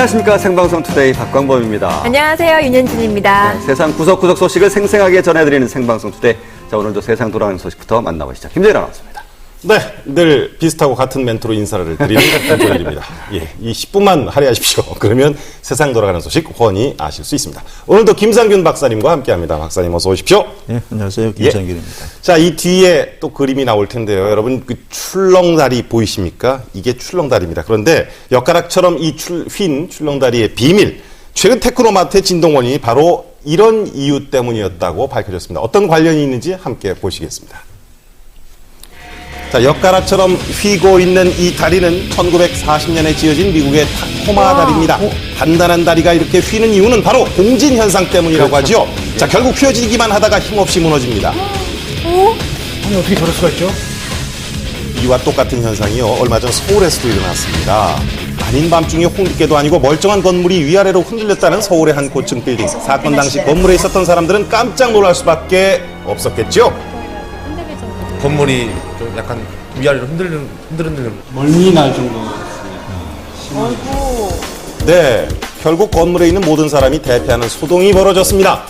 안녕하십니까. 생방송 투데이 박광범입니다. 안녕하세요. 윤현진입니다. 네, 세상 구석구석 소식을 생생하게 전해드리는 생방송 투데이. 자, 오늘도 세상 돌아가는 소식부터 만나보시죠. 김재일 아나운서입니다. 네, 늘 비슷하고 같은 멘트로 인사를 드리는 김재일입니다. 예, 이 10분만 할애하십시오. 그러면 세상 돌아가는 소식 훤히 아실 수 있습니다. 오늘도 김상균 박사님과 함께합니다. 박사님 어서 오십시오. 네, 안녕하세요. 김상균입니다. 자, 이 뒤에 또 그림이 나올 텐데요. 여러분 그 출렁다리 보이십니까? 이게 출렁다리입니다. 그런데 엿가락처럼 이 휜 출렁다리의 비밀, 최근 테크노마트의 진동원이 바로 이런 이유 때문이었다고 밝혀졌습니다. 어떤 관련이 있는지 함께 보시겠습니다. 자, 엿가락처럼 휘고 있는 이 다리는 1940년에 지어진 미국의 타코마 다리입니다. 단단한 다리가 이렇게 휘는 이유는 바로 공진 현상 때문이라고 하죠. 자, 결국 휘어지기만 하다가 힘없이 무너집니다. 아니, 어떻게 저럴 수가 있죠? 이와 똑같은 현상이요, 얼마 전 서울에서도 일어났습니다. 아닌 밤중에 홍두깨도 아니고 멀쩡한 건물이 위아래로 흔들렸다는 서울의 한 고층 빌딩. 사건 당시 건물에 있었던 사람들은 깜짝 놀랄 수밖에 없었겠죠. 건물이 좀 약간 위아래로 흔들리는 멀미 날 정도. 네, 결국 건물에 있는 모든 사람이 대피하는 소동이 벌어졌습니다.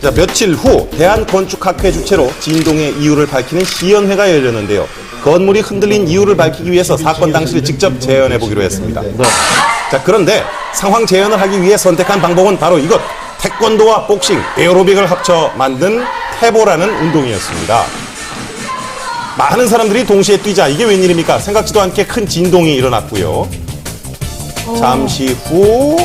자, 며칠 후 대한건축학회 주최로 진동의 이유를 밝히는 시연회가 열렸는데요. 건물이 흔들린 이유를 밝히기 위해서 사건 당시를 직접 재현해 보기로 했습니다. 자, 그런데 상황 재현을 하기 위해 선택한 방법은 바로 이것, 태권도와 복싱, 에어로빅을 합쳐 만든 태보라는 운동이었습니다. 많은 사람들이 동시에 뛰자 이게 웬일입니까? 생각지도 않게 큰 진동이 일어났고요. 잠시 후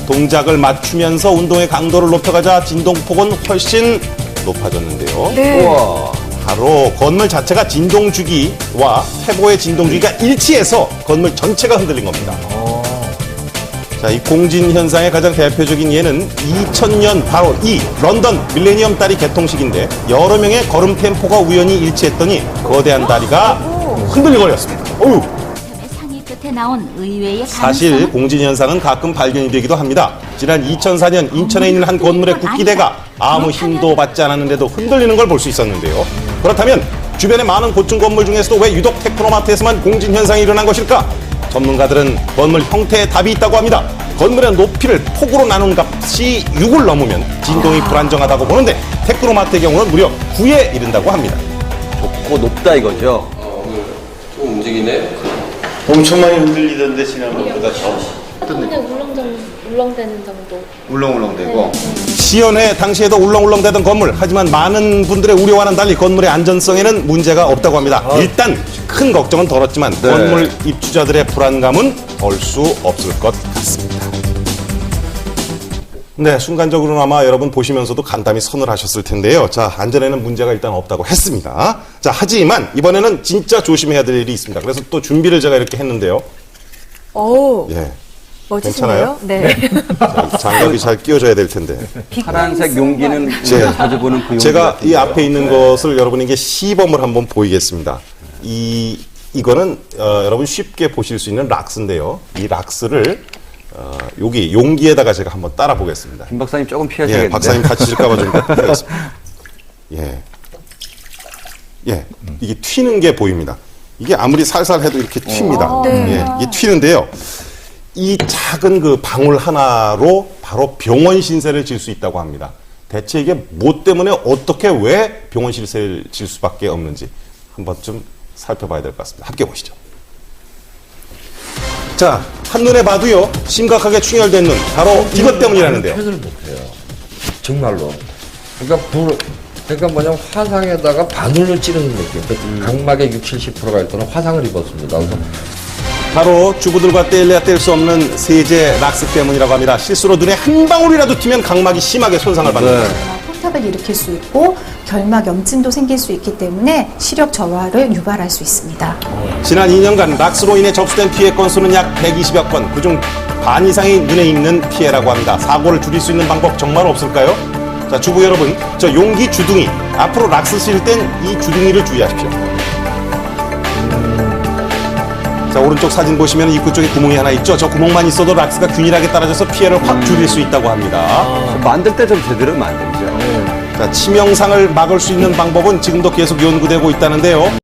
동작을 맞추면서 운동의 강도를 높여가자 진동폭은 훨씬 높아졌는데요. 네. 우와. 바로 건물 자체가 진동주기와 태보의 진동주기가 일치해서 건물 전체가 흔들린 겁니다. 자, 이 공진 현상의 가장 대표적인 예는 2000년 바로 이 런던 밀레니엄 다리 개통식인데 여러 명의 걸음 템포가 우연히 일치했더니 거대한 다리가 흔들려 버렸습니다. 어휴. 상위 끝에 나온 의외의 사실 공진 현상은 가끔 발견이 되기도 합니다. 지난 2004년 인천에 있는 한 건물의 국기대가 아무 힘도 받지 않았는데도 흔들리는 걸 볼 수 있었는데요. 그렇다면 주변의 많은 고층 건물 중에서도 왜 유독 테크노마트에서만 공진 현상이 일어난 것일까? 전문가들은 건물 형태에 답이 있다고 합니다. 건물의 높이를 폭으로 나눈 값이 6을 넘으면 진동이 불안정하다고 보는데 테크노마트의 경우는 무려 9에 이른다고 합니다. 좁고 높다 이거죠. 좀 움직이네. 엄청 많이 흔들리던데 지난번보다 더 그냥 울렁대는 정도. 울렁울렁대고. 시연회 당시에도 울렁울렁대던 건물, 하지만 많은 분들의 우려와는 달리 건물의 안전성에는 문제가 없다고 합니다. 일단 큰 걱정은 덜었지만 건물 입주자들의 불안감은 덜 수 없을 것 같습니다. 네, 순간적으로나마 여러분 보시면서도 간담이 선을 하셨을 텐데요. 자, 안전에는 문제가 일단 없다고 했습니다. 자, 하지만 이번에는 진짜 조심해야 될 일이 있습니다. 그래서 또 준비를 제가 이렇게 했는데요. 오, 예. 멋지시네요. 괜찮아요? 네. 자, 장갑이 잘 끼워져야 될 텐데. 파란색 용기는 제- 자주 보는 그 용기 제가 같은데요. 이 앞에 있는 것을 여러분에게 시범을 한번 보이겠습니다. 이거는 여러분 쉽게 보실 수 있는 락스인데요. 이 락스를 여기 용기에다가 제가 한번 따라 보겠습니다. 김 박사님 조금 예, 피하셔야겠는데. 박사님 다치실까봐 좀 피하겠습니다. 예, 예, 이게 튀는 게 보입니다. 이게 아무리 살살 해도 이렇게 튑니다. 네. 예, 이게 튀는데요. 이 작은 그 방울 하나로 바로 병원 신세를 질 수 있다고 합니다. 대체 이게 뭐 때문에 어떻게 왜 병원 신세를 질 수밖에 없는지 한번 좀 살펴봐야 될 것 같습니다. 함께 보시죠. 자, 한눈에 봐도요, 심각하게 충혈된 눈, 바로 이것 때문이라는데요. 표현을 못해요. 정말로. 그러니까 뭐냐면 화상에다가 바늘로 찌르는 느낌. 각막의 60-70%가 일단은 화상을 입었습니다. 그래서 바로 주부들과 떼려야 뗄 수 없는 세제 락스 때문이라고 합니다. 실수로 눈에 한 방울이라도 튀면 각막이 심하게 손상을 받는다. 폰탑을 일으킬 수 있고 결막 염증도 생길 수 있기 때문에 시력 저하를 유발할 수 있습니다. 지난 2년간 락스로 인해 접수된 피해 건수는 약 120여 건, 그중 반 이상이 눈에 있는 피해라고 합니다. 사고를 줄일 수 있는 방법 정말 없을까요? 자, 주부 여러분, 저 용기 주둥이, 앞으로 락스 실 땐 이 주둥이를 주의하십시오. 자, 오른쪽 사진 보시면 입구 쪽에 구멍이 하나 있죠? 저 구멍만 있어도 락스가 균일하게 떨어져서 피해를 확 줄일 수 있다고 합니다. 만들 때 좀 제대로 만들죠. 자, 치명상을 막을 수 있는 방법은 지금도 계속 연구되고 있다는데요.